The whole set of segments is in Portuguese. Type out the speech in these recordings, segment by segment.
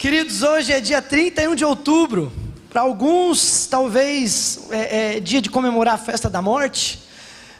Queridos, hoje é dia 31 de outubro. Para alguns, talvez, é dia de comemorar a festa da morte.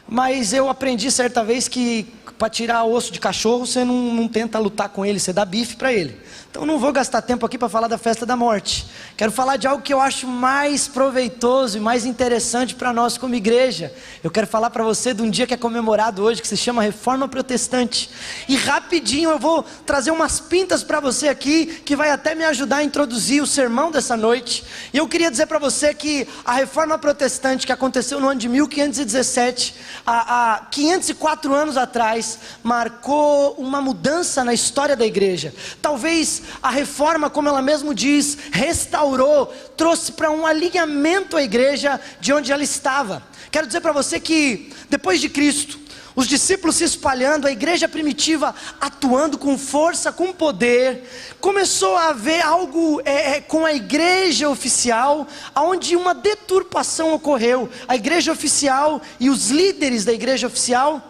Mas eu aprendi certa vez que para tirar osso de cachorro, você não tenta lutar com ele, você dá bife para ele. Então não vou gastar tempo aqui para falar da festa da morte. Quero falar de algo que eu acho mais proveitoso e mais interessante para nós como igreja. Eu quero falar para você de um dia que é comemorado hoje, que se chama Reforma Protestante. E rapidinho eu vou trazer umas pintas para você aqui, que vai até me ajudar a introduzir o sermão dessa noite. E eu queria dizer para você que a Reforma Protestante, que aconteceu no ano de 1517, há 504 anos atrás, marcou uma mudança na história da igreja. Talvez a reforma, como ela mesmo diz, restaurou, trouxe para um alinhamento a igreja de onde ela estava. Quero dizer para você que depois de Cristo, os discípulos se espalhando, a igreja primitiva atuando com força, com poder, começou a haver algo com a igreja oficial, onde uma deturpação ocorreu. A igreja oficial e os líderes da igreja oficial,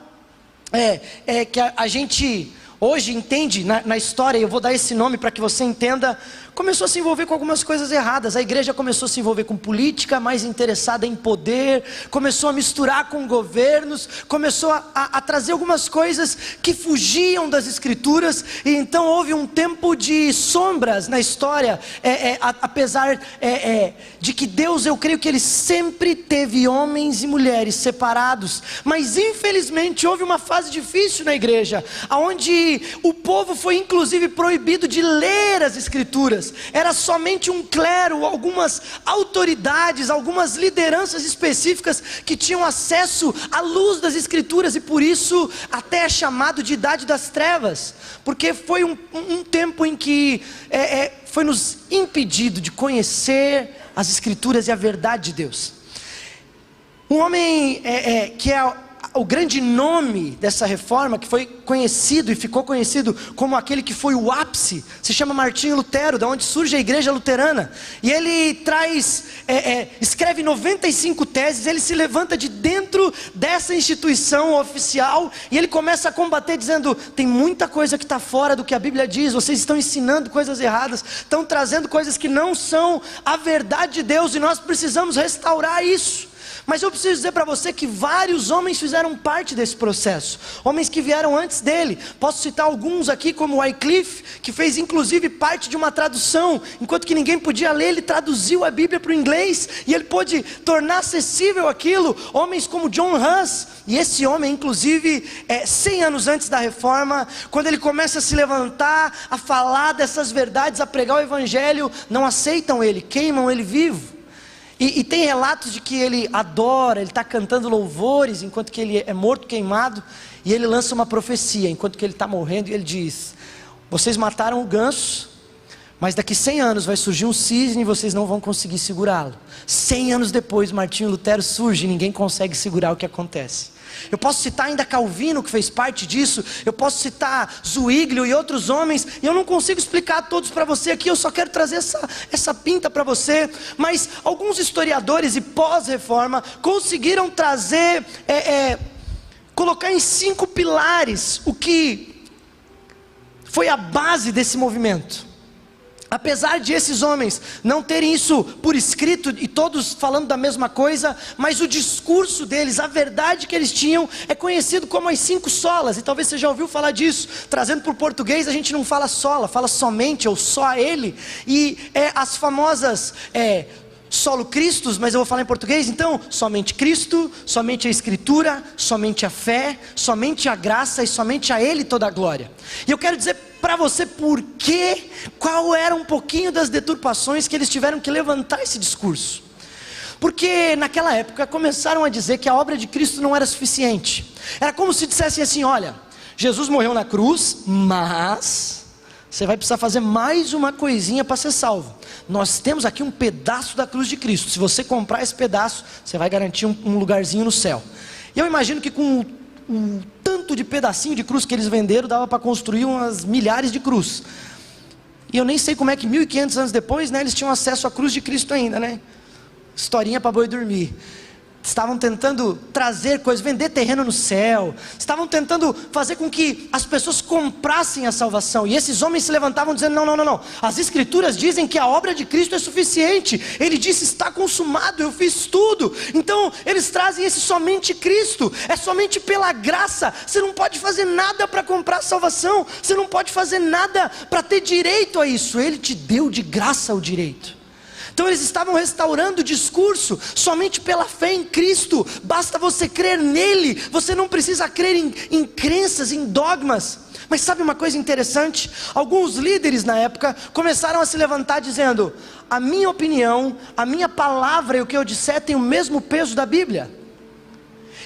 que a gente hoje entende na história, eu vou dar esse nome para que você entenda, começou a se envolver com algumas coisas erradas. A igreja começou a se envolver com política, mais interessada em poder, começou a misturar com governos, começou a trazer algumas coisas que fugiam das escrituras, e então houve um tempo de sombras na história, apesar de que Deus, eu creio que Ele sempre teve homens e mulheres separados, mas infelizmente houve uma fase difícil na igreja, onde o povo foi inclusive proibido de ler as escrituras. Era somente um clero, algumas autoridades, algumas lideranças específicas que tinham acesso à luz das escrituras, e por isso até é chamado de Idade das Trevas, porque foi um tempo em que foi nos impedido de conhecer as escrituras e a verdade de Deus. Um homem que é o grande nome dessa reforma, que foi conhecido e ficou conhecido como aquele que foi o ápice, se chama Martinho Lutero, da onde surge a igreja luterana. E ele escreve 95 teses, ele se levanta de dentro dessa instituição oficial, e ele começa a combater dizendo: tem muita coisa que está fora do que a Bíblia diz, vocês estão ensinando coisas erradas, estão trazendo coisas que não são a verdade de Deus, e nós precisamos restaurar isso. Mas eu preciso dizer para você que vários homens fizeram parte desse processo, homens que vieram antes dele. Posso citar alguns aqui, como Wycliffe, que fez inclusive parte de uma tradução. Enquanto que ninguém podia ler, ele traduziu a Bíblia para o inglês, e ele pôde tornar acessível aquilo. Homens como John Huss, e esse homem inclusive 100 anos antes da reforma, quando ele começa a se levantar, a falar dessas verdades, a pregar o evangelho, não aceitam ele, queimam ele vivo. E tem relatos de que ele adora, ele está cantando louvores enquanto que ele é morto, queimado, e ele lança uma profecia enquanto que ele está morrendo, e ele diz: vocês mataram o ganso, mas daqui 100 anos vai surgir um cisne e vocês não vão conseguir segurá-lo. 100 anos depois, Martinho Lutero surge e ninguém consegue segurar o que acontece. Eu posso citar ainda Calvino, que fez parte disso. Eu posso citar Zwinglio e outros homens, e eu não consigo explicar todos para você aqui. Eu só quero trazer essa pinta para você. Mas alguns historiadores e pós-reforma conseguiram trazer, colocar em 5 pilares o que foi a base desse movimento. Apesar de esses homens não terem isso por escrito, e todos falando da mesma coisa, mas o discurso deles, a verdade que eles tinham, é conhecido como as 5 solas. E talvez você já ouviu falar disso. Trazendo para o português, a gente não fala sola, fala somente ou só a ele. E as famosas solo Cristos, mas eu vou falar em português. Então, somente Cristo, somente a Escritura, somente a fé, somente a graça, e somente a Ele toda a glória. E eu quero dizer para você qual era um pouquinho das deturpações que eles tiveram que levantar esse discurso. Porque naquela época começaram a dizer que a obra de Cristo não era suficiente. Era como se dissessem assim: olha, Jesus morreu na cruz, mas você vai precisar fazer mais uma coisinha para ser salvo. Nós temos aqui um pedaço da cruz de Cristo. Se você comprar esse pedaço, você vai garantir um lugarzinho no céu. E eu imagino que com o tanto de pedacinho de cruz que eles venderam, dava para construir umas milhares de cruz. E eu nem sei como é que 1500 anos depois, eles tinham acesso à cruz de Cristo ainda, Historinha para boi dormir. estavam tentando trazer coisas, vender terreno no céu, estavam tentando fazer com que as pessoas comprassem a salvação, e esses homens se levantavam dizendo, não, as escrituras dizem que a obra de Cristo é suficiente, ele disse, está consumado, eu fiz tudo. Então eles trazem esse somente Cristo, é somente pela graça, você não pode fazer nada para comprar a salvação, você não pode fazer nada para ter direito a isso, ele te deu de graça o direito. Então eles estavam restaurando o discurso, somente pela fé em Cristo, basta você crer nele, você não precisa crer em crenças, em dogmas. Mas sabe uma coisa interessante? Alguns líderes na época começaram a se levantar dizendo, a minha opinião, a minha palavra e o que eu disser tem o mesmo peso da Bíblia.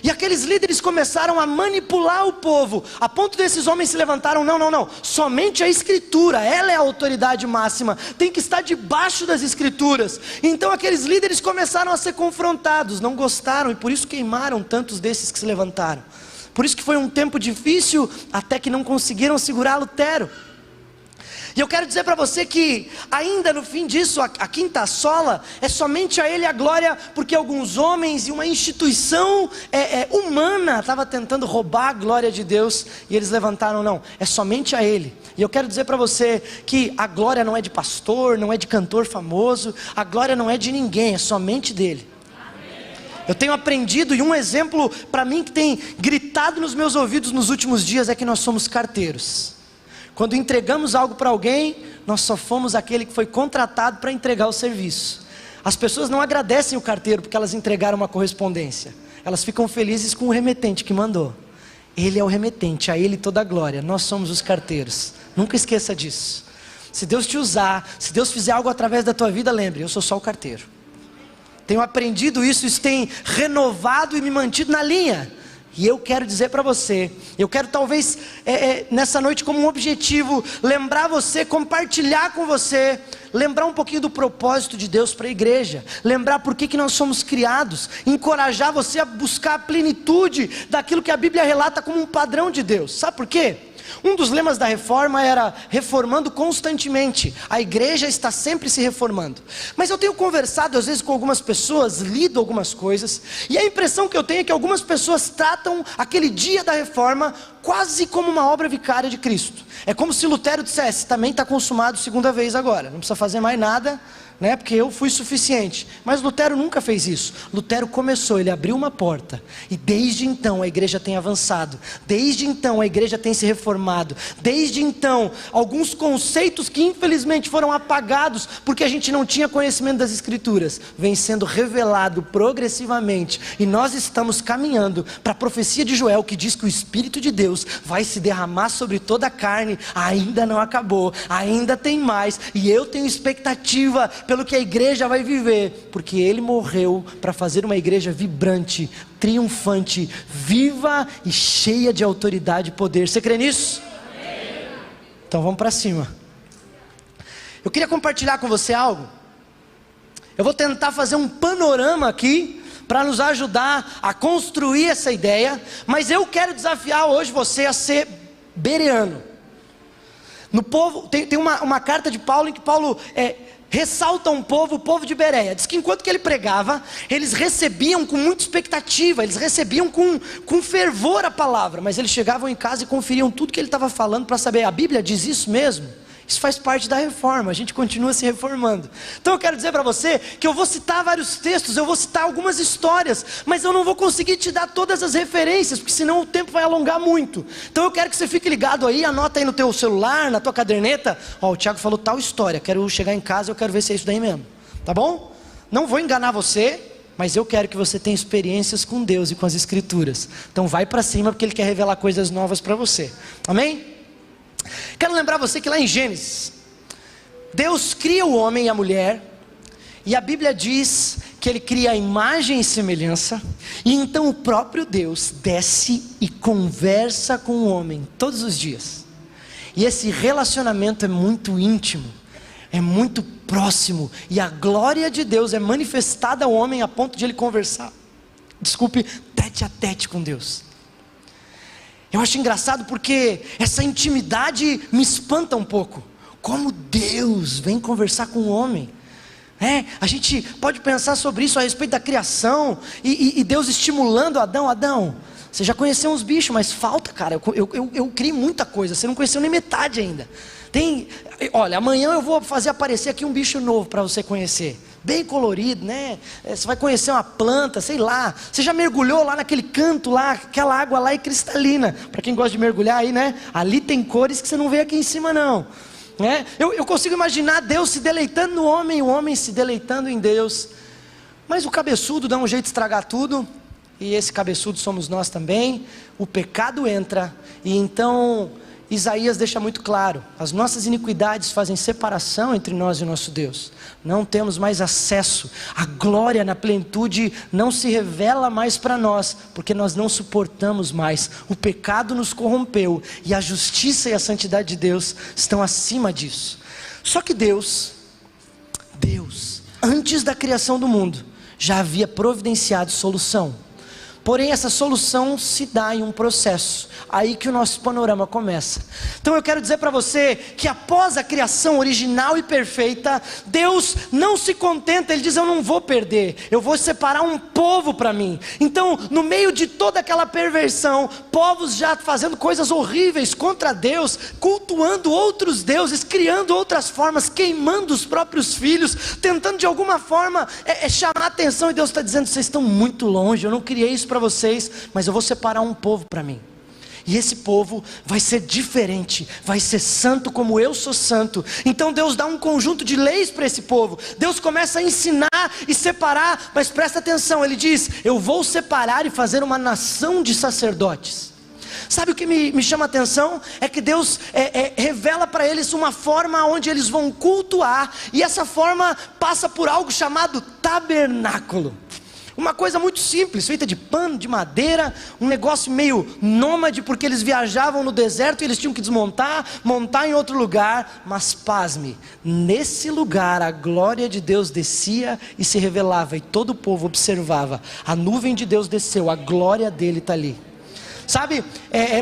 E aqueles líderes começaram a manipular o povo, a ponto desses homens se levantaram, não, somente a Escritura, ela é a autoridade máxima, tem que estar debaixo das Escrituras. Então aqueles líderes começaram a ser confrontados, não gostaram, e por isso queimaram tantos desses que se levantaram. Por isso que foi um tempo difícil, até que não conseguiram segurar Lutero. E eu quero dizer para você que ainda no fim disso, a quinta sola, é somente a ele a glória, porque alguns homens e uma instituição humana estava tentando roubar a glória de Deus, e eles levantaram, não, é somente a ele. E eu quero dizer para você que a glória não é de pastor, não é de cantor famoso, a glória não é de ninguém, é somente dele. Eu tenho aprendido, e um exemplo para mim que tem gritado nos meus ouvidos nos últimos dias, é que nós somos carteiros. Quando entregamos algo para alguém, nós só fomos aquele que foi contratado para entregar o serviço. As pessoas não agradecem o carteiro porque elas entregaram uma correspondência, elas ficam felizes com o remetente que mandou. Ele é o remetente, a ele toda a glória, nós somos os carteiros, nunca esqueça disso. Se Deus te usar, se Deus fizer algo através da tua vida, lembre, eu sou só o carteiro. Tenho aprendido isso tem renovado e me mantido na linha. E eu quero dizer para você, eu quero talvez nessa noite como um objetivo, lembrar você, compartilhar com você, lembrar um pouquinho do propósito de Deus para a igreja, lembrar por que nós somos criados, encorajar você a buscar a plenitude daquilo que a Bíblia relata como um padrão de Deus. Sabe por quê? Um dos lemas da reforma era reformando constantemente. A igreja está sempre se reformando. Mas eu tenho conversado às vezes com algumas pessoas, lido algumas coisas, e a impressão que eu tenho é que algumas pessoas tratam aquele dia da reforma quase como uma obra vicária de Cristo. É como se Lutero dissesse, também está consumado segunda vez agora, não precisa fazer mais nada, né? Porque eu fui suficiente. Mas Lutero nunca fez isso. Lutero começou, ele abriu uma porta, e desde então a igreja tem avançado, desde então a igreja tem se reformado, desde então alguns conceitos que infelizmente foram apagados porque a gente não tinha conhecimento das escrituras, vem sendo revelado progressivamente, e nós estamos caminhando para a profecia de Joel, que diz que o Espírito de Deus vai se derramar sobre toda a carne. Ainda não acabou, ainda tem mais, e eu tenho expectativa pelo que a igreja vai viver, porque Ele morreu para fazer uma igreja vibrante, triunfante, viva e cheia de autoridade e poder. Você crê nisso? Amém. Então vamos para cima. Eu queria compartilhar com você algo. Eu vou tentar fazer um panorama aqui para nos ajudar a construir essa ideia, mas eu quero desafiar hoje você a ser bereano. No povo, tem uma carta de Paulo em que Paulo ressalta um povo, o povo de Bereia. Diz que enquanto que ele pregava, eles recebiam com muita expectativa, eles recebiam com fervor a palavra, mas eles chegavam em casa e conferiam tudo que ele estava falando para saber, a Bíblia diz isso mesmo? Isso faz parte da reforma, a gente continua se reformando. Então eu quero dizer para você que eu vou citar vários textos, eu vou citar algumas histórias, mas eu não vou conseguir te dar todas as referências, porque senão o tempo vai alongar muito. Então eu quero que você fique ligado aí, anota aí no teu celular, na tua caderneta. Ó, o Tiago falou tal história, quero chegar em casa, eu quero ver se é isso daí mesmo, tá bom? Não vou enganar você, mas eu quero que você tenha experiências com Deus e com as Escrituras. Então vai para cima, porque Ele quer revelar coisas novas para você, amém? Quero lembrar você que lá em Gênesis, Deus cria o homem e a mulher, e a Bíblia diz que Ele cria a imagem e semelhança, e então o próprio Deus desce e conversa com o homem todos os dias, e esse relacionamento é muito íntimo, é muito próximo, e a glória de Deus é manifestada ao homem a ponto de ele conversar, tete a tete com Deus. Eu acho engraçado porque essa intimidade me espanta um pouco. Como Deus vem conversar com o homem. A gente pode pensar sobre isso a respeito da criação, e Deus estimulando Adão, você já conheceu uns bichos, mas falta, cara, eu criei muita coisa, você não conheceu nem metade ainda. Olha, amanhã eu vou fazer aparecer aqui um bicho novo para você conhecer, bem colorido, né? Você vai conhecer uma planta, sei lá. Você já mergulhou lá naquele canto lá, aquela água lá é cristalina. Para quem gosta de mergulhar aí, né? Ali tem cores que você não vê aqui em cima não. Eu consigo imaginar Deus se deleitando no homem, o homem se deleitando em Deus. Mas o cabeçudo dá um jeito de estragar tudo, e esse cabeçudo somos nós também. O pecado entra, e então Isaías deixa muito claro: as nossas iniquidades fazem separação entre nós e o nosso Deus. Não temos mais acesso, a glória na plenitude não se revela mais para nós, porque nós não suportamos mais. O pecado nos corrompeu, e a justiça e a santidade de Deus estão acima disso. Só que Deus, antes da criação do mundo, já havia providenciado solução. Porém essa solução se dá em um processo, aí que o nosso panorama começa. Então eu quero dizer para você que após a criação original e perfeita, Deus não se contenta, Ele diz: eu não vou perder, eu vou separar um povo para mim. Então no meio de toda aquela perversão, povos já fazendo coisas horríveis contra Deus, cultuando outros deuses, criando outras formas, queimando os próprios filhos, tentando de alguma forma chamar a atenção, e Deus está dizendo: vocês estão muito longe, eu não criei isso para vocês, mas eu vou separar um povo para mim, e esse povo vai ser diferente, vai ser santo como eu sou santo. Então Deus dá um conjunto de leis para esse povo. Deus começa a ensinar e separar, mas presta atenção, Ele diz: eu vou separar e fazer uma nação de sacerdotes. Sabe o que me chama a atenção? É que Deus revela para eles uma forma onde eles vão cultuar, e essa forma passa por algo chamado tabernáculo. Uma coisa muito simples, feita de pano, de madeira, um negócio meio nômade, porque eles viajavam no deserto e eles tinham que desmontar, montar em outro lugar. Mas pasme, nesse lugar a glória de Deus descia e se revelava, e todo o povo observava. A nuvem de Deus desceu, a glória dele está ali. Sabe,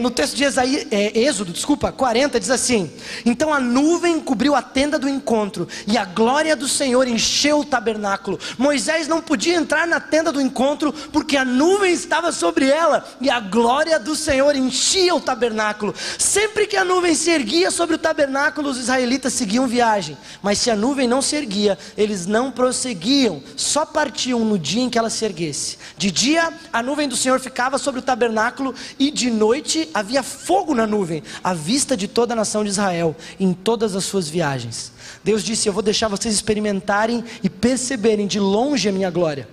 no texto de Êxodo 40 diz assim: então a nuvem cobriu a tenda do encontro, e a glória do Senhor encheu o tabernáculo. Moisés não podia entrar na tenda do encontro, porque a nuvem estava sobre ela, e a glória do Senhor enchia o tabernáculo. Sempre que a nuvem se erguia sobre o tabernáculo, os israelitas seguiam viagem. Mas se a nuvem não se erguia, eles não prosseguiam, só partiam no dia em que ela se erguesse. De dia a nuvem do Senhor ficava sobre o tabernáculo, e de noite havia fogo na nuvem, à vista de toda a nação de Israel, em todas as suas viagens. Deus disse: eu vou deixar vocês experimentarem e perceberem de longe a minha glória.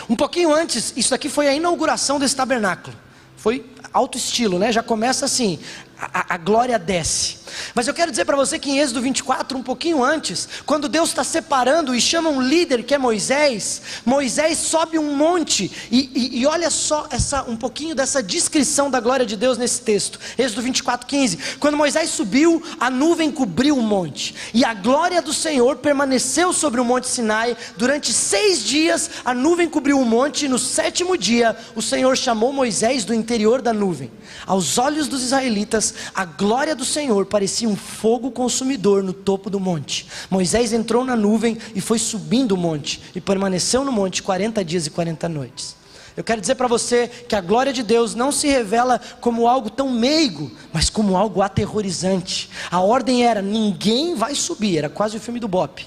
Um pouquinho antes, isso aqui foi a inauguração desse tabernáculo. Foi alto estilo, né? Já começa assim, a glória desce. Mas eu quero dizer para você que em Êxodo 24, um pouquinho antes, quando Deus está separando e chama um líder que é Moisés, Moisés sobe um monte, e olha só um pouquinho dessa descrição da glória de Deus nesse texto. Êxodo 24, 15, quando Moisés subiu, a nuvem cobriu o monte, e a glória do Senhor permaneceu sobre o monte Sinai. Durante 6 dias a nuvem cobriu o monte, e no 7º dia o Senhor chamou Moisés do interior da nuvem. Aos olhos dos israelitas, a glória do Senhor parecia um fogo consumidor no topo do monte. Moisés entrou na nuvem e foi subindo o monte, e permaneceu no monte 40 dias e 40 noites. Eu quero dizer para você que a glória de Deus não se revela como algo tão meigo, mas como algo aterrorizante. A ordem era: ninguém vai subir, era quase o filme do Bop.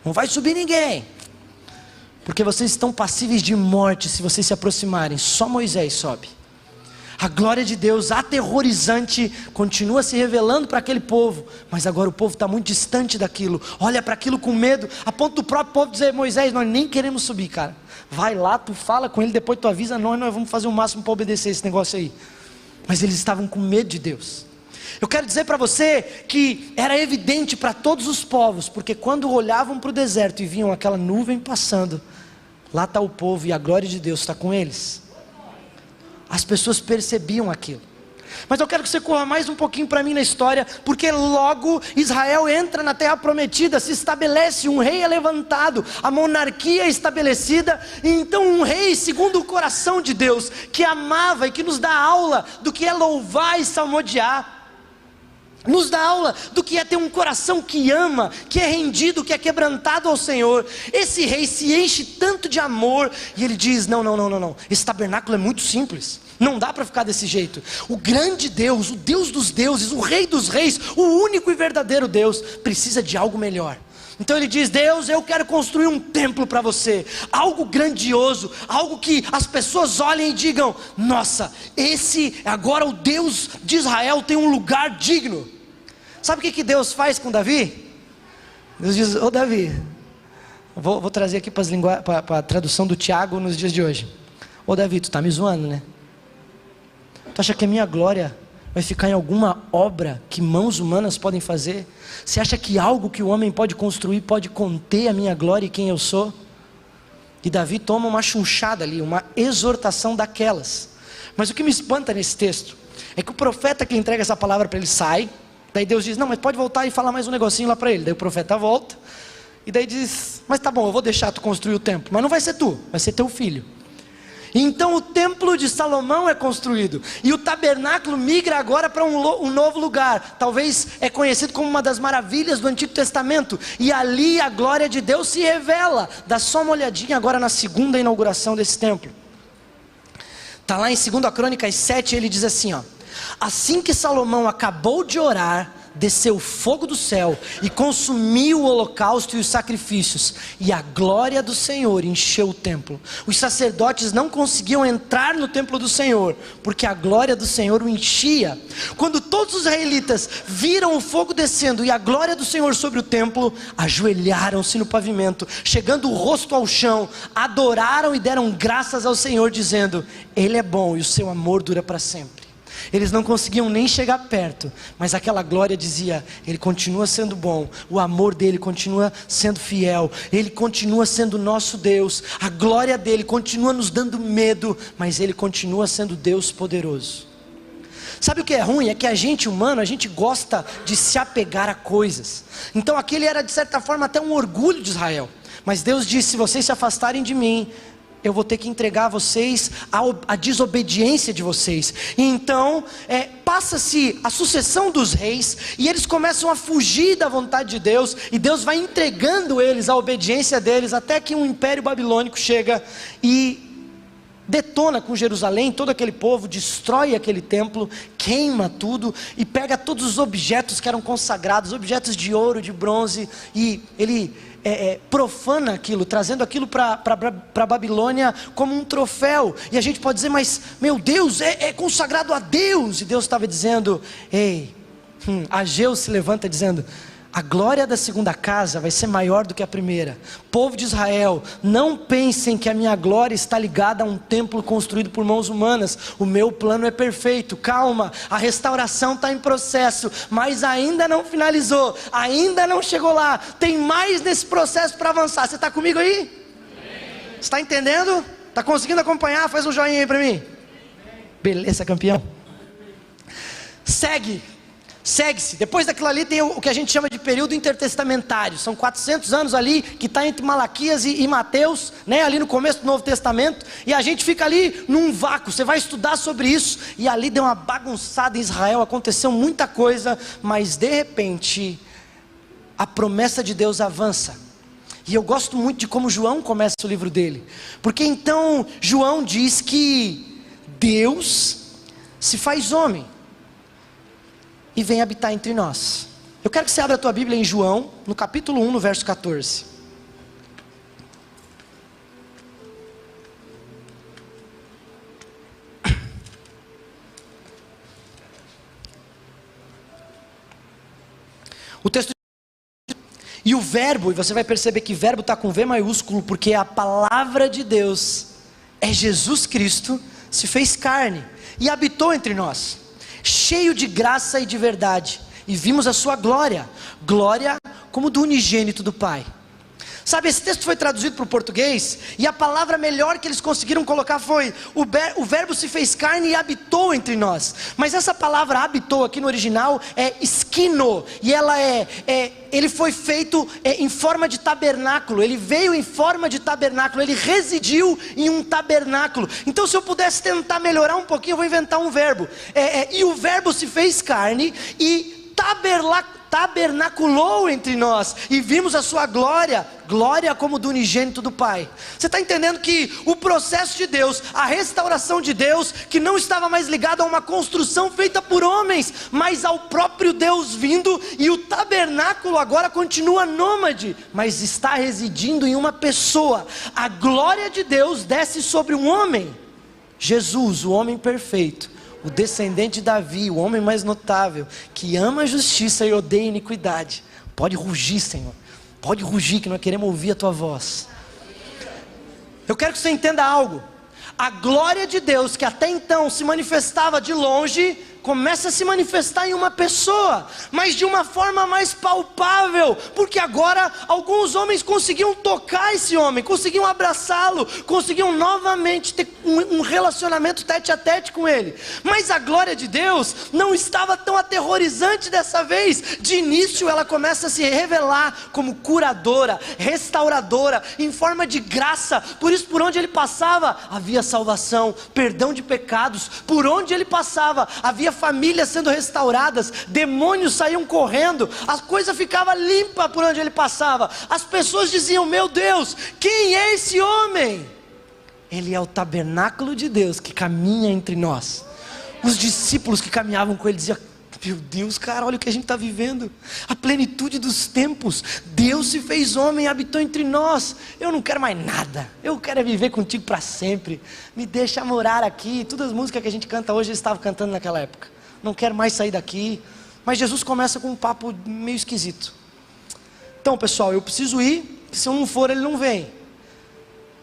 Não vai subir ninguém, porque vocês estão passíveis de morte se vocês se aproximarem. Só Moisés sobe. A glória de Deus, aterrorizante, continua se revelando para aquele povo, mas agora o povo está muito distante daquilo, olha para aquilo com medo, a ponto do próprio povo dizer: Moisés, nós nem queremos subir, cara, vai lá, tu fala com ele, depois tu avisa nós vamos fazer o máximo para obedecer esse negócio aí. Mas eles estavam com medo de Deus. Eu quero dizer para você que era evidente para todos os povos, porque quando olhavam para o deserto e viam aquela nuvem passando, lá está o povo e a glória de Deus está com eles. As pessoas percebiam aquilo. Mas eu quero que você corra mais um pouquinho para mim na história, porque logo Israel entra na terra prometida, se estabelece, um rei é levantado, a monarquia é estabelecida, e então um rei segundo o coração de Deus, que amava e que nos dá aula do que é louvar e salmodiar. nos dá aula do que é ter um coração que ama, que é rendido, que é quebrantado ao Senhor. Esse rei se enche tanto de amor, e ele diz, não, esse tabernáculo é muito simples, não dá para ficar desse jeito. O grande Deus, o Deus dos deuses, o Rei dos reis, o único e verdadeiro Deus, precisa de algo melhor. Então ele diz, Deus, eu quero construir um templo para você, algo grandioso, algo que as pessoas olhem e digam, nossa, esse agora o Deus de Israel tem um lugar digno. Sabe o que Deus faz com Davi? Deus diz, ô Davi, vou trazer aqui para a tradução do Tiago nos dias de hoje. Ô Davi, tu está me zoando, né? Tu acha que a minha glória vai ficar em alguma obra que mãos humanas podem fazer? Você acha que algo que o homem pode construir pode conter a minha glória e quem eu sou? E Davi toma uma chunchada ali, uma exortação daquelas. Mas o que me espanta nesse texto é que o profeta que entrega essa palavra para ele sai. Daí Deus diz, não, mas pode voltar e falar mais um negocinho lá para ele. Daí o profeta volta, e daí diz, mas tá bom, eu vou deixar tu construir o templo, mas não vai ser tu, vai ser teu filho. Então o templo de Salomão é construído, e o tabernáculo migra agora para um novo lugar, talvez é conhecido como uma das maravilhas do Antigo Testamento, e ali a glória de Deus se revela. Dá só uma olhadinha agora na segunda inauguração desse templo. Está lá em 2 Crônicas 7, ele diz assim, ó, assim que Salomão acabou de orar, desceu fogo do céu e consumiu o holocausto e os sacrifícios, e a glória do Senhor encheu o templo. Os sacerdotes não conseguiam entrar no templo do Senhor, porque a glória do Senhor o enchia. Quando todos os israelitas viram o fogo descendo e a glória do Senhor sobre o templo, ajoelharam-se no pavimento, chegando o rosto ao chão, adoraram e deram graças ao Senhor, dizendo, Ele é bom e o seu amor dura para sempre. Eles não conseguiam nem chegar perto, mas aquela glória dizia, Ele continua sendo bom, o amor dele continua sendo fiel, Ele continua sendo nosso Deus, a glória dele continua nos dando medo, mas Ele continua sendo Deus poderoso. Sabe o que é ruim? É que a gente humano, a gente gosta de se apegar a coisas. Então aquele era de certa forma até um orgulho de Israel, mas Deus disse, se vocês se afastarem de mim, eu vou ter que entregar a vocês a desobediência de vocês. E então passa-se a sucessão dos reis, e eles começam a fugir da vontade de Deus, e Deus vai entregando eles a obediência deles, até que um império babilônico chega e detona com Jerusalém, todo aquele povo, destrói aquele templo, queima tudo, e pega todos os objetos que eram consagrados, objetos de ouro, de bronze, e ele profana aquilo, trazendo aquilo para a Babilônia como um troféu. E a gente pode dizer, mas meu Deus, é consagrado a Deus. E Deus estava dizendo, Ageu se levanta dizendo, a glória da segunda casa vai ser maior do que a primeira. Povo de Israel, não pensem que a minha glória está ligada a um templo construído por mãos humanas. O meu plano é perfeito, calma, a restauração está em processo, mas ainda não finalizou, ainda não chegou lá, tem mais nesse processo para avançar. Você está comigo aí? Você está entendendo? Está conseguindo acompanhar? Faz um joinha aí para mim. Beleza, campeão. Segue-se, depois daquilo ali tem o que a gente chama de período intertestamentário, são 400 anos ali, que está entre Malaquias e Mateus, né, ali no começo do Novo Testamento, e a gente fica ali num vácuo. Você vai estudar sobre isso, e ali deu uma bagunçada em Israel, aconteceu muita coisa, mas de repente, a promessa de Deus avança, e eu gosto muito de como João começa o livro dele, porque então João diz que Deus se faz homem, e vem habitar entre nós. Eu quero que você abra a tua Bíblia em João, no capítulo 1, no verso 14. O texto diz, e o verbo, e você vai perceber que verbo está com V maiúsculo, porque a palavra de Deus é Jesus Cristo, se fez carne e habitou entre nós, cheio de graça e de verdade, e vimos a sua glória, glória como do unigênito do Pai. Sabe, esse texto foi traduzido para o português, e a palavra melhor que eles conseguiram colocar foi, o verbo se fez carne e habitou entre nós. Mas essa palavra habitou aqui no original é skino, e ela ele foi feito em forma de tabernáculo, ele veio em forma de tabernáculo, ele residiu em um tabernáculo. Então se eu pudesse tentar melhorar um pouquinho, eu vou inventar um verbo, e o verbo se fez carne e tabernaculou entre nós, e vimos a sua glória, glória como do unigênito do Pai. Você está entendendo que o processo de Deus, a restauração de Deus, que não estava mais ligado a uma construção feita por homens, mas ao próprio Deus vindo, e o tabernáculo agora continua nômade, mas está residindo em uma pessoa. A glória de Deus desce sobre um homem, Jesus, o homem perfeito, o descendente de Davi, o homem mais notável, que ama a justiça e odeia a iniquidade. Pode rugir, Senhor, pode rugir, que nós queremos ouvir a tua voz. Eu quero que você entenda algo. A glória de Deus, que até então se manifestava de longe, começa a se manifestar em uma pessoa, mas de uma forma mais palpável, porque agora alguns homens conseguiam tocar esse homem, conseguiam abraçá-lo, conseguiam novamente ter um relacionamento tete a tete com ele. Mas a glória de Deus não estava tão aterrorizante dessa vez. De início ela começa a se revelar como curadora, restauradora, em forma de graça. Por isso, por onde ele passava havia salvação, perdão de pecados. Por onde ele passava havia famílias sendo restauradas, demônios saíam correndo, a coisa ficava limpa por onde ele passava. As pessoas diziam: meu Deus, quem é esse homem? Ele é o tabernáculo de Deus que caminha entre nós. Os discípulos que caminhavam com ele diziam: meu Deus, cara, olha o que a gente está vivendo, a plenitude dos tempos, Deus se fez homem e habitou entre nós. Eu não quero mais nada, eu quero viver contigo para sempre, me deixa morar aqui. Todas as músicas que a gente canta hoje, eles estavam cantando naquela época. Não quero mais sair daqui. Mas Jesus começa com um papo meio esquisito. Então, pessoal, eu preciso ir, se eu não for, ele não vem.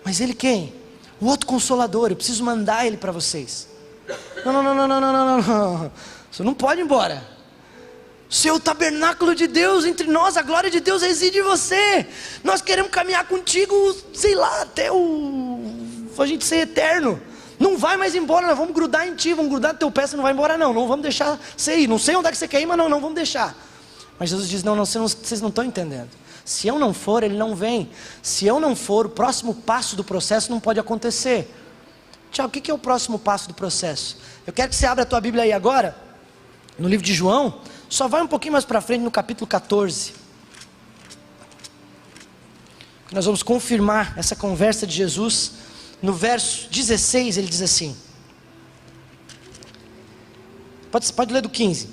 Mas ele quem? O outro Consolador, eu preciso mandar ele para vocês. Não. Você não pode ir embora. Você é o tabernáculo de Deus entre nós, a glória de Deus reside em você. Nós queremos caminhar contigo, sei lá, até a gente ser eterno. Não vai mais embora, nós vamos grudar em ti, vamos grudar no teu pé, você não vai embora não vamos deixar você ir. Não sei onde é que você quer ir, mas não vamos deixar. Mas Jesus diz: não, vocês não estão entendendo. Se eu não for, ele não vem. Se eu não for, o próximo passo do processo não pode acontecer. Tiago, o que é o próximo passo do processo? Eu quero que você abra a tua Bíblia aí agora, no livro de João, só vai um pouquinho mais para frente no capítulo 14. Nós vamos confirmar essa conversa de Jesus. No verso 16 ele diz assim, pode ler do 15.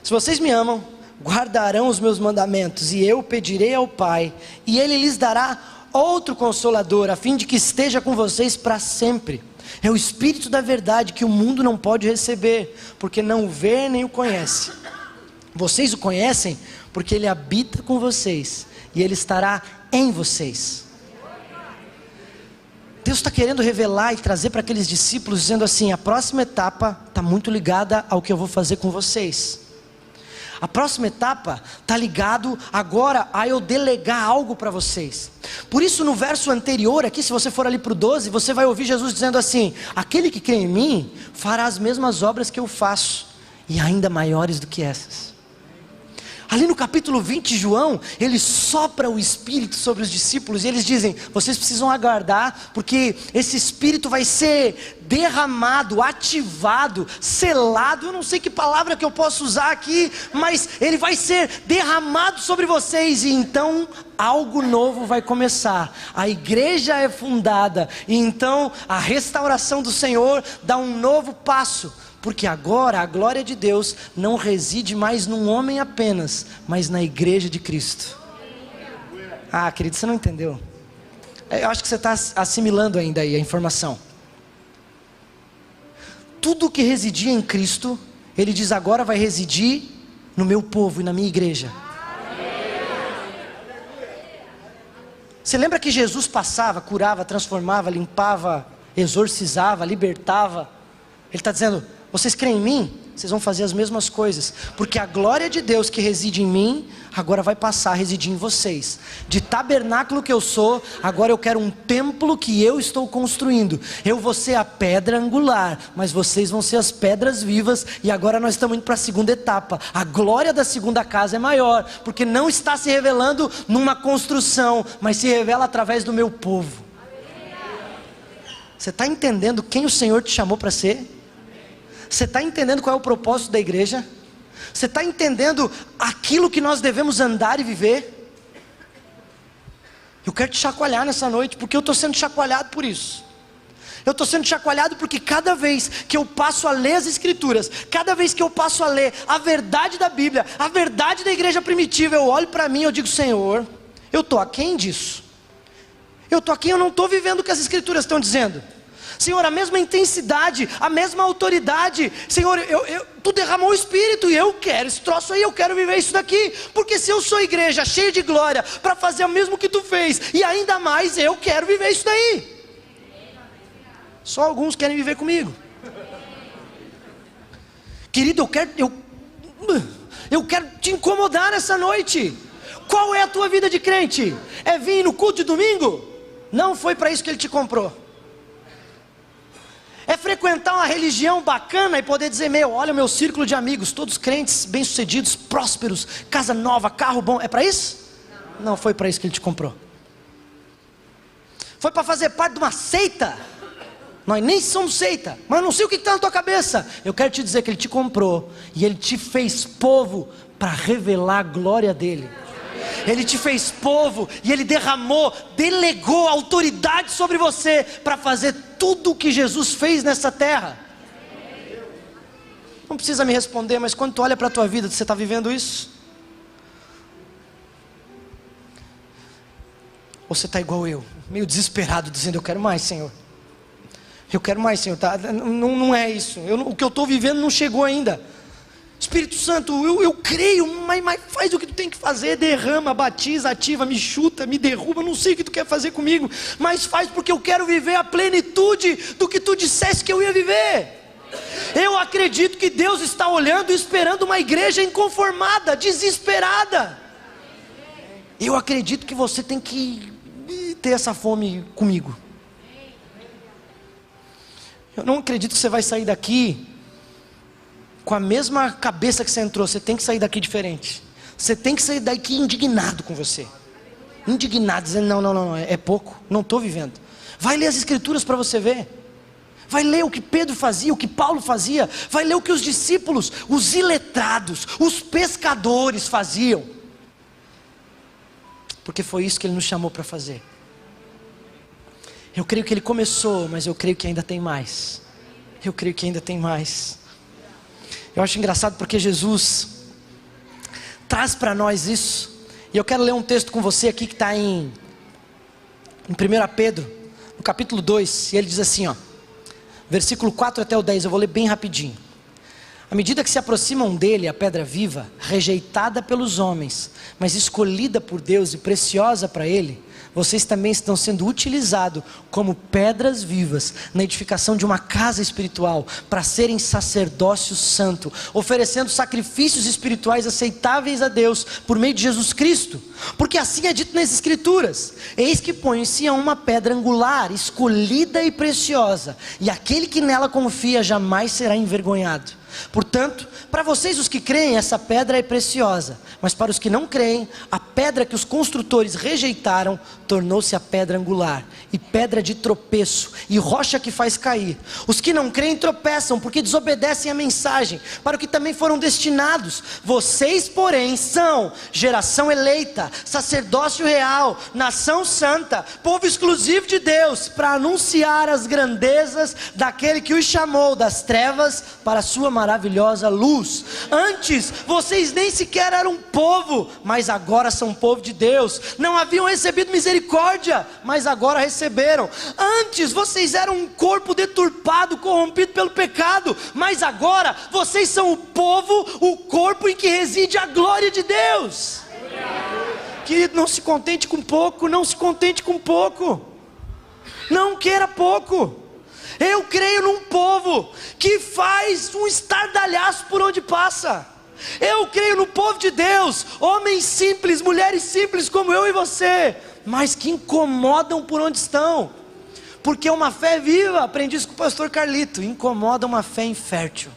Se vocês me amam, guardarão os meus mandamentos, e eu pedirei ao Pai, e Ele lhes dará outro Consolador, a fim de que esteja com vocês para sempre. É o Espírito da verdade, que o mundo não pode receber, porque não o vê nem o conhece. Vocês o conhecem, porque Ele habita com vocês, e Ele estará em vocês. Deus está querendo revelar e trazer para aqueles discípulos, dizendo assim: a próxima etapa está muito ligada ao que eu vou fazer com vocês. A próxima etapa está ligado agora a eu delegar algo para vocês. Por isso, no verso anterior aqui, se você for ali para o 12, você vai ouvir Jesus dizendo assim: aquele que crê em mim fará as mesmas obras que eu faço, e ainda maiores do que essas. Ali no capítulo 20 de João, ele sopra o Espírito sobre os discípulos, e eles dizem: vocês precisam aguardar, porque esse Espírito vai ser derramado, ativado, selado. Eu não sei que palavra que eu posso usar aqui, mas ele vai ser derramado sobre vocês, e então algo novo vai começar. A igreja é fundada, e então a restauração do Senhor dá um novo passo. Porque agora a glória de Deus não reside mais num homem apenas, mas na igreja de Cristo. Ah, querido, você não entendeu. Eu acho que você está assimilando ainda aí a informação. Tudo que residia em Cristo, Ele diz agora vai residir no meu povo e na minha igreja. Você lembra que Jesus passava, curava, transformava, limpava, exorcizava, libertava? Ele está dizendo: vocês creem em mim? Vocês vão fazer as mesmas coisas, porque a glória de Deus que reside em mim, agora vai passar a residir em vocês. De tabernáculo que eu sou, agora eu quero um templo que eu estou construindo. Eu vou ser a pedra angular, mas vocês vão ser as pedras vivas. E agora nós estamos indo para a segunda etapa. A glória da segunda casa é maior, porque não está se revelando numa construção, mas se revela através do meu povo. Você está entendendo quem o Senhor te chamou para ser? Você está entendendo qual é o propósito da igreja? Você está entendendo aquilo que nós devemos andar e viver? Eu quero te chacoalhar nessa noite, porque eu estou sendo chacoalhado por isso. Eu estou sendo chacoalhado porque cada vez que eu passo a ler as Escrituras, cada vez que eu passo a ler a verdade da Bíblia, a verdade da igreja primitiva, eu olho para mim e eu digo: Senhor, eu estou aquém disso. Eu estou aquém, eu não estou vivendo o que as Escrituras estão dizendo. Senhor, a mesma intensidade, a mesma autoridade, Senhor, Tu derramou o Espírito e eu quero esse troço aí, eu quero viver isso daqui, porque se eu sou igreja cheia de glória, para fazer o mesmo que Tu fez, e ainda mais, eu quero viver isso daí. Só alguns querem viver comigo. Querido, eu quero te incomodar nessa noite. Qual é a tua vida de crente? É vir no culto de domingo? Não foi para isso que Ele te comprou. É frequentar uma religião bacana e poder dizer: olha meu círculo de amigos, todos crentes, bem-sucedidos, prósperos, casa nova, carro bom. É para isso? Não foi para isso que Ele te comprou. Foi para fazer parte de uma seita? Nós nem somos seita, mas eu não sei o que está na tua cabeça. Eu quero te dizer que Ele te comprou e Ele te fez povo para revelar a glória dEle. Ele te fez povo e Ele derramou, delegou autoridade sobre você para fazer tudo o que Jesus fez nessa terra. Não precisa me responder, mas quando tu olha para a tua vida, você está vivendo isso? Ou você está igual eu, meio desesperado, dizendo: eu quero mais, Senhor. Eu quero mais, Senhor. Tá? Não é isso. O que eu estou vivendo não chegou ainda. Espírito Santo, eu creio, mas faz o que tu tem que fazer, derrama, batiza, ativa, me chuta, me derruba, não sei o que tu quer fazer comigo, mas faz porque eu quero viver a plenitude do que tu disseste que eu ia viver. Eu acredito que Deus está olhando e esperando uma igreja inconformada, desesperada. Eu acredito que você tem que ter essa fome comigo. Eu não acredito que você vai sair daqui com a mesma cabeça que você entrou. Você tem que sair daqui diferente. Você tem que sair daqui indignado com você. Indignado, dizendo: não, é pouco, não estou vivendo. Vai ler as Escrituras para você ver. Vai ler o que Pedro fazia, o que Paulo fazia. Vai ler o que os discípulos, os iletrados, os pescadores faziam. Porque foi isso que Ele nos chamou para fazer. Eu creio que Ele começou, mas eu creio que ainda tem mais. Eu creio que ainda tem mais. Eu acho engraçado porque Jesus traz para nós isso. E eu quero ler um texto com você aqui que está em 1 Pedro, no capítulo 2. E ele diz assim, versículo 4 até o 10, eu vou ler bem rapidinho. À medida que se aproximam dele, a pedra viva, rejeitada pelos homens, mas escolhida por Deus e preciosa para Ele, vocês também estão sendo utilizados como pedras vivas na edificação de uma casa espiritual, para serem sacerdócio santo, oferecendo sacrifícios espirituais aceitáveis a Deus por meio de Jesus Cristo. Porque assim é dito nas Escrituras: eis que põe em Sião uma pedra angular, escolhida e preciosa, e aquele que nela confia jamais será envergonhado. Portanto, para vocês os que creem, essa pedra é preciosa, mas para os que não creem, a pedra que os construtores rejeitaram tornou-se a pedra angular, e pedra de tropeço, e rocha que faz cair. Os que não creem tropeçam, porque desobedecem a mensagem, para o que também foram destinados. Vocês, porém, são geração eleita, sacerdócio real, nação santa, povo exclusivo de Deus, para anunciar as grandezas daquele que os chamou das trevas para a sua maravilhosa luz. Antes, vocês nem sequer eram povo, mas agora são povo de Deus. Não haviam recebido misericórdia, mas agora receberam. Antes, vocês eram um corpo deturpado, corrompido pelo pecado, mas agora, vocês são o povo, o corpo em que reside a glória de Deus. Querido, não se contente com pouco, não se contente com pouco. Não queira pouco. Eu creio num povo que faz um estardalhaço por onde passa. Eu creio no povo de Deus, homens simples, mulheres simples como eu e você, mas que incomodam por onde estão. Porque uma fé viva, aprendi isso com o pastor Carlito, incomoda uma fé infértil.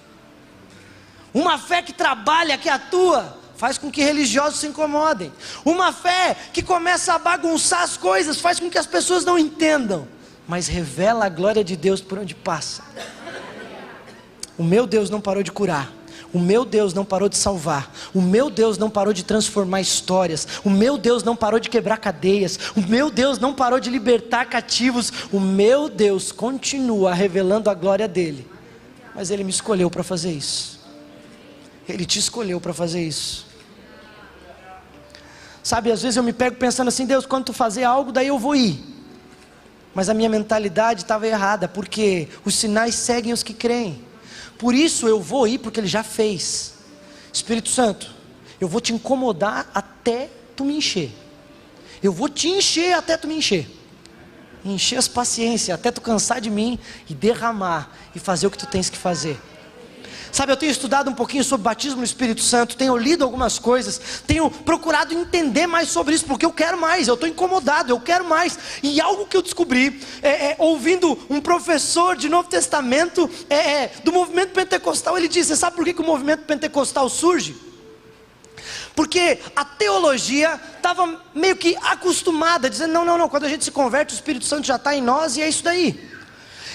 Uma fé que trabalha, que atua, faz com que religiosos se incomodem. Uma fé que começa a bagunçar as coisas, faz com que as pessoas não entendam, mas revela a glória de Deus por onde passa. O meu Deus não parou de curar. O meu Deus não parou de salvar, o meu Deus não parou de transformar histórias, o meu Deus não parou de quebrar cadeias, o meu Deus não parou de libertar cativos, o meu Deus continua revelando a glória dele, mas Ele me escolheu para fazer isso, Ele te escolheu para fazer isso. Sabe, às vezes eu me pego pensando assim: Deus, quando tu fazer algo, daí eu vou ir. Mas a minha mentalidade estava errada, porque os sinais seguem os que creem. Por isso eu vou ir, porque Ele já fez. Espírito Santo, eu vou te incomodar até tu me encher. Eu vou te encher até tu me encher. Encher as paciências, até tu cansar de mim e derramar e fazer o que tu tens que fazer. Sabe, eu tenho estudado um pouquinho sobre batismo no Espírito Santo, tenho lido algumas coisas, tenho procurado entender mais sobre isso, porque eu quero mais, eu estou incomodado, eu quero mais. E algo que eu descobri, ouvindo um professor de Novo Testamento, do movimento pentecostal, ele disse: você sabe por que o movimento pentecostal surge? Porque a teologia estava meio que acostumada, dizendo: não, quando a gente se converte, o Espírito Santo já está em nós e é isso daí.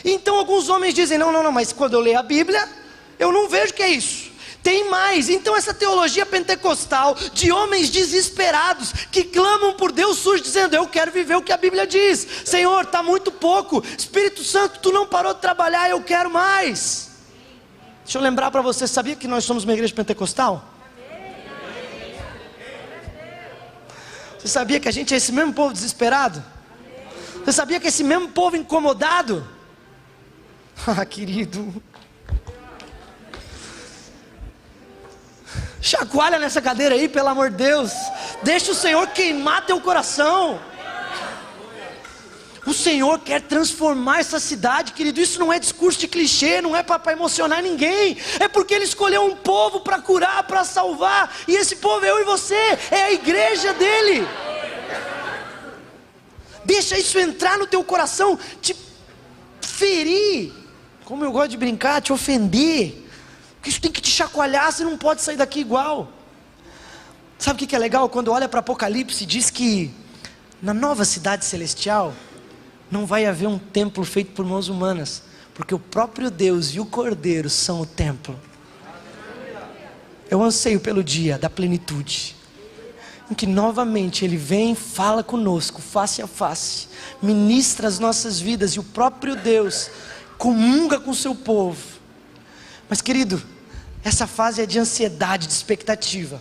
Então alguns homens dizem: não, mas quando eu leio a Bíblia, eu não vejo que é isso. Tem mais. Então essa teologia pentecostal, de homens desesperados, que clamam por Deus, surge dizendo: eu quero viver o que a Bíblia diz. Senhor, está muito pouco. Espírito Santo, tu não parou de trabalhar, eu quero mais. Deixa eu lembrar para você, sabia que nós somos uma igreja pentecostal? Você sabia que a gente é esse mesmo povo desesperado? Você sabia que é esse mesmo povo incomodado? Ah, querido, chacoalha nessa cadeira aí, pelo amor de Deus. Deixa o Senhor queimar teu coração. O Senhor quer transformar essa cidade, querido. Isso não é discurso de clichê, não é para emocionar ninguém. É porque Ele escolheu um povo para curar, para salvar. E esse povo é eu e você, é a igreja dEle. Deixa isso entrar no teu coração, te ferir, como eu gosto de brincar, te ofender. Isso tem que te chacoalhar, você não pode sair daqui igual. Sabe o que é legal? Quando olha para Apocalipse, diz que na nova cidade celestial não vai haver um templo feito por mãos humanas, porque o próprio Deus e o Cordeiro são o templo. Eu anseio pelo dia da plenitude, em que novamente Ele vem, fala conosco face a face, ministra as nossas vidas, e o próprio Deus comunga com o seu povo. Mas querido, essa fase é de ansiedade, de expectativa.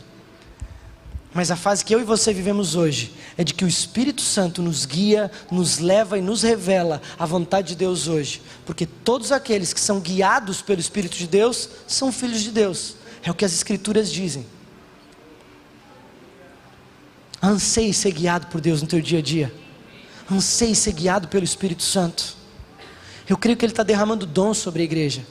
Mas a fase que eu e você vivemos hoje é de que o Espírito Santo nos guia, nos leva e nos revela a vontade de Deus hoje. Porque todos aqueles que são guiados pelo Espírito de Deus são filhos de Deus. É o que as Escrituras dizem. Anseie ser guiado por Deus no teu dia a dia. Anseie ser guiado pelo Espírito Santo. Eu creio que Ele está derramando dom sobre a igreja.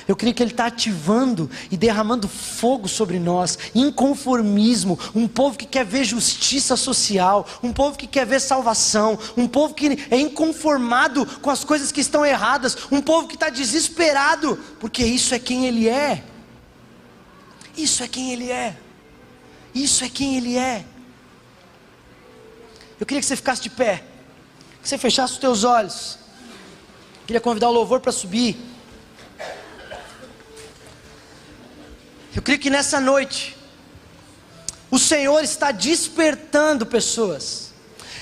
Eu creio que Ele está ativando e derramando fogo sobre nós, inconformismo, um povo que quer ver justiça social, um povo que quer ver salvação, um povo que é inconformado com as coisas que estão erradas, um povo que está desesperado, porque isso é quem Ele é. Isso é quem Ele é. Isso é quem Ele é. Eu queria que você ficasse de pé, que você fechasse os teus olhos. Eu queria convidar o louvor para subir. Eu creio que nessa noite o Senhor está despertando pessoas.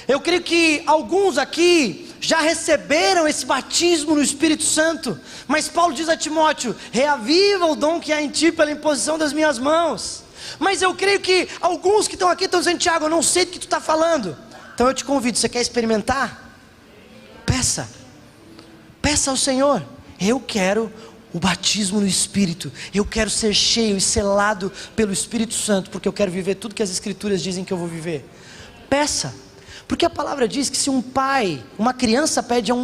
Eu creio que alguns aqui já receberam esse batismo no Espírito Santo, mas Paulo diz a Timóteo: reaviva o dom que há em ti pela imposição das minhas mãos. Mas eu creio que alguns que estão aqui estão dizendo: Tiago, eu não sei do que tu está falando. Então eu te convido, você quer experimentar? Peça ao Senhor: eu quero o batismo no Espírito, eu quero ser cheio e selado pelo Espírito Santo, porque eu quero viver tudo que as Escrituras dizem que eu vou viver. Peça, porque a palavra diz que se uma criança pede a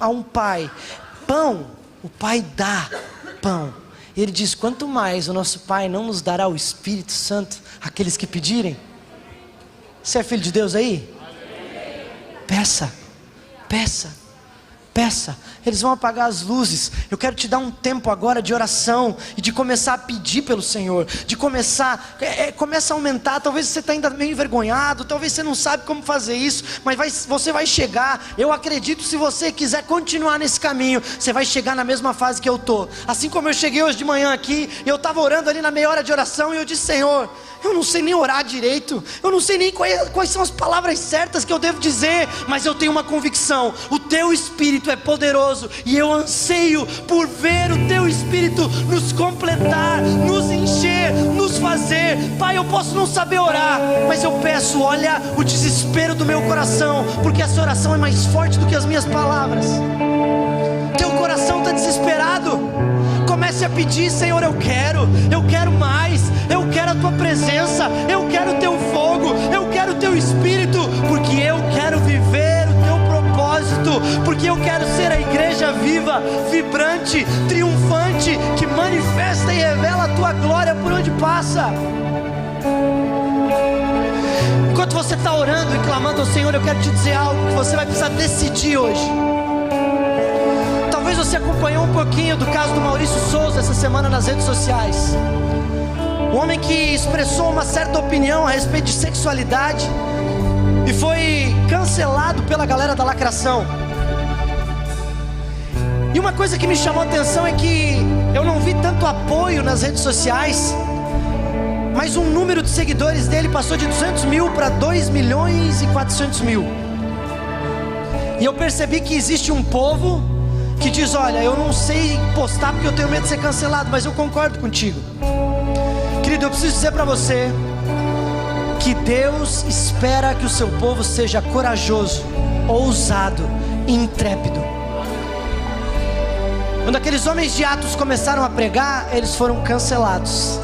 um pai pão, o pai dá pão. E ele diz: quanto mais o nosso Pai não nos dará o Espírito Santo àqueles que pedirem. Você é filho de Deus aí? Peça, Peça, eles vão apagar as luzes. Eu quero te dar um tempo agora de oração e de começar a pedir pelo Senhor, de começar, começa a aumentar. Talvez você está ainda meio envergonhado, talvez você não sabe como fazer isso, mas você vai chegar. Eu acredito, se você quiser continuar nesse caminho, você vai chegar na mesma fase que eu estou. Assim como eu cheguei hoje de manhã aqui, eu estava orando ali na meia hora de oração e eu disse: Senhor, eu não sei nem orar direito, eu não sei nem quais são as palavras certas que eu devo dizer, mas eu tenho uma convicção: o Teu Espírito é poderoso, e eu anseio por ver o Teu Espírito nos completar, nos encher, nos fazer. Pai, eu posso não saber orar, mas eu peço, olha o desespero do meu coração, porque essa oração é mais forte do que as minhas palavras. Teu coração está desesperado, comece a pedir: Senhor, eu quero mais, eu quero a Tua presença, eu quero o Teu fogo, eu quero o Teu Espírito, porque eu quero viver o Teu propósito, porque eu quero ser a igreja viva, vibrante, triunfante, que manifesta e revela a Tua glória por onde passa. Enquanto você está orando e clamando ao Senhor, eu quero te dizer algo que você vai precisar decidir hoje. Talvez você acompanhou um pouquinho do caso do Maurício Souza essa semana nas redes sociais. Um homem que expressou uma certa opinião a respeito de sexualidade e foi cancelado pela galera da lacração. E uma coisa que me chamou a atenção é que eu não vi tanto apoio nas redes sociais, mas o número de seguidores dele passou de 200 mil para 2 milhões e 400 mil. E eu percebi que existe um povo que diz: olha, eu não sei postar porque eu tenho medo de ser cancelado, mas eu concordo contigo. Querido, eu preciso dizer para você que Deus espera que o seu povo seja corajoso, ousado e intrépido. Quando aqueles homens de Atos começaram a pregar, eles foram cancelados.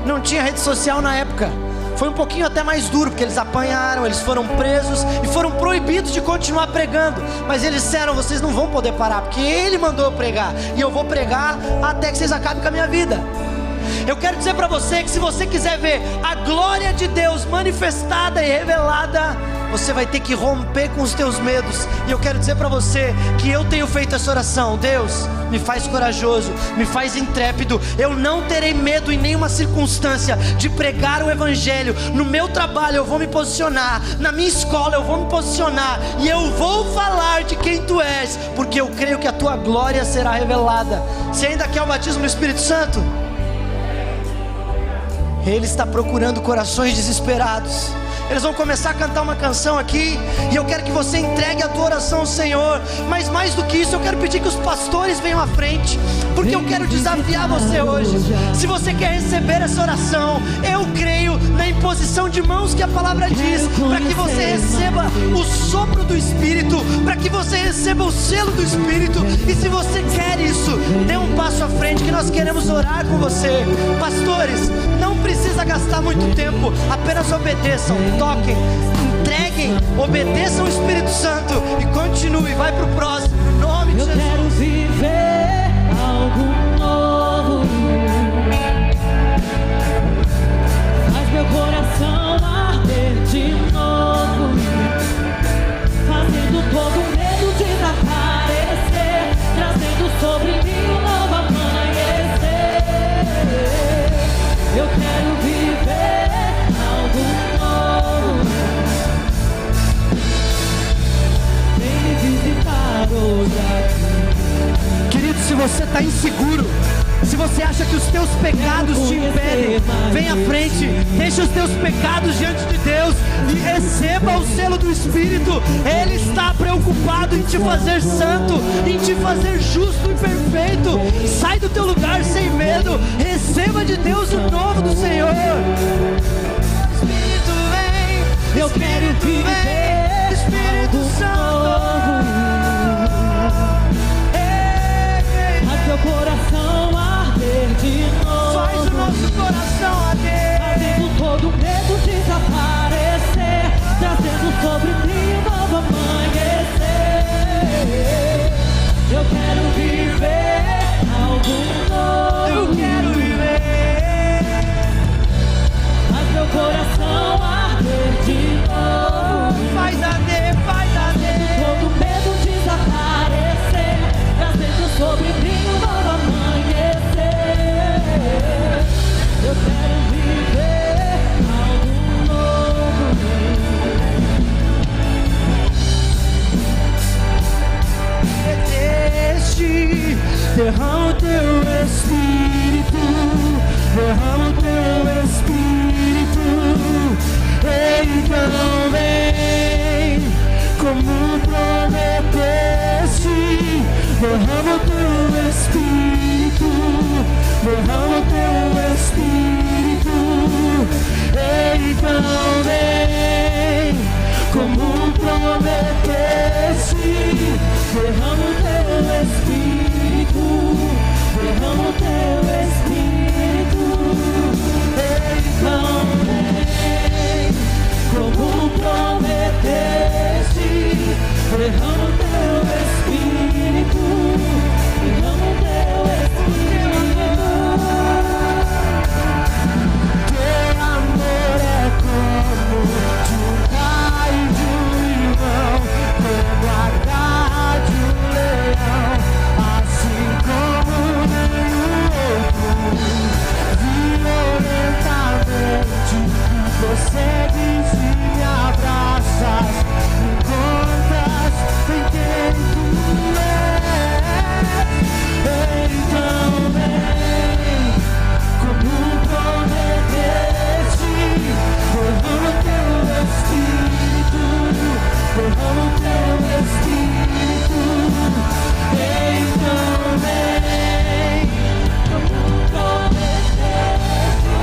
Não tinha rede social na época. Foi um pouquinho até mais duro, porque eles apanharam, eles foram presos e foram proibidos de continuar pregando. Mas eles disseram: vocês não vão poder parar, porque Ele mandou eu pregar, e eu vou pregar até que vocês acabem com a minha vida. Eu quero dizer para você que se você quiser ver a glória de Deus manifestada e revelada, você vai ter que romper com os teus medos. E eu quero dizer para você que eu tenho feito essa oração: Deus, me faz corajoso, me faz intrépido. Eu não terei medo em nenhuma circunstância de pregar o Evangelho. No meu trabalho eu vou me posicionar, na minha escola eu vou me posicionar, e eu vou falar de quem Tu és, porque eu creio que a Tua glória será revelada. Você ainda quer o batismo no Espírito Santo? Ele está procurando corações desesperados. Eles vão começar a cantar uma canção aqui, e eu quero que você entregue a tua oração ao Senhor. Mas mais do que isso, eu quero pedir que os pastores venham à frente, porque eu quero desafiar você hoje. Se você quer receber essa oração, eu creio na imposição de mãos que a palavra diz, para que você receba o sopro do Espírito, para que você receba o selo do Espírito. E se você quer isso, dê um passo à frente, que nós queremos orar com você. Pastores, não precisa gastar muito tempo, apenas obedeçam, toquem, entreguem, obedeçam o Espírito Santo e continue. Vai para o próximo, em nome de Jesus. Eu quero viver algo novo, faz meu coração arder de novo, fazendo todo medo desaparecer, trazendo sobre mim um novo amanhecer. Eu quero viver algo novo, vem me visitar hoje aqui. Querido, se você está inseguro, se você acha que os teus pecados te impedem, vem à frente, deixa os teus pecados diante de Deus e receba o selo do Espírito. Ele está preocupado em te fazer santo, em te fazer justo e perfeito. Sai do teu lugar sem medo, receba de Deus o novo do Senhor. Espírito vem, Eu quero viver Espírito algo Santo. novo, faz meu coração arder de novo, Faz o nosso coração arder, fazendo todo medo desaparecer, trazendo sobre mim um novo amanhecer. Eu quero viver algo novo, eu quero viver. faz meu coração arder de novo, prometeste, derrama o teu Espírito, derrama o teu Espírito. Então vem, como prometeste, derrama o teu Espírito, derrama o teu Espírito. Teu amor é como de um pai e de um irmão, como a garra de um leão, assim como nenhum outro. Violentamente me persegues e me abraças, me encontras em quem tu és. Então vem, como prometeste, derrama o teu Espírito, derrama o teu Espírito. Então vem, como prometeste,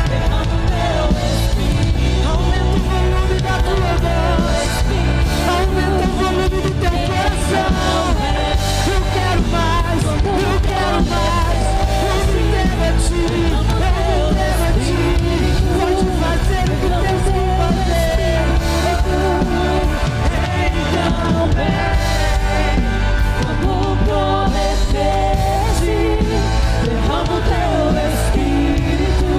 derrama o teu Espírito. Aumenta o volume da tua voz, aumenta o volume do teu coração. Eu quero mais, eu quero mais. Eu me entrego a ti, eu me entrego a ti. Pode fazer o que tens que fazer. Então vem, como prometeste, derrama o teu Espírito,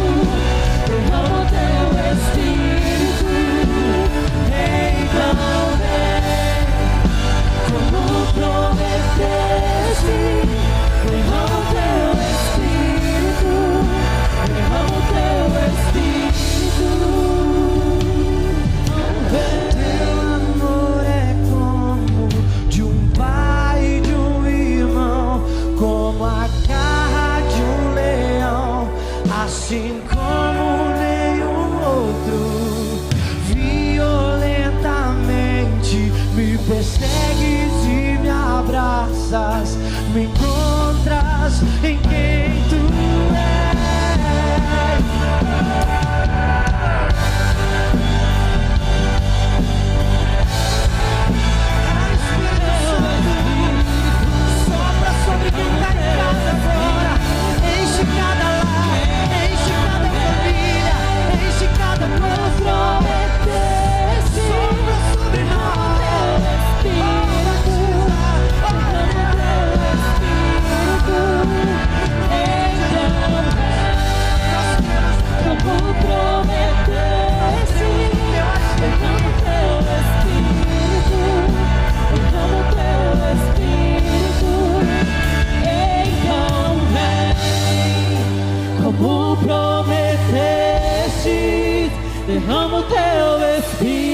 derrama o teu Espírito. Então vem, como prometeste, derrama o teu Espírito, derrama o teu Espírito. Teu amor é como de um pai e de um irmão, como a garra de um leão, assim como nenhum outro. Violentamente me persegues e me abraças, me encontras em quem tu és. Sopra sobre quem tá em casa agora, enche cada lar, enche cada família, enche cada coração. Sopra sobre nós. Como prometeste, derrama o teu Espírito, derrama o teu Espírito. Então vem, como prometeste, derrama o teu Espírito.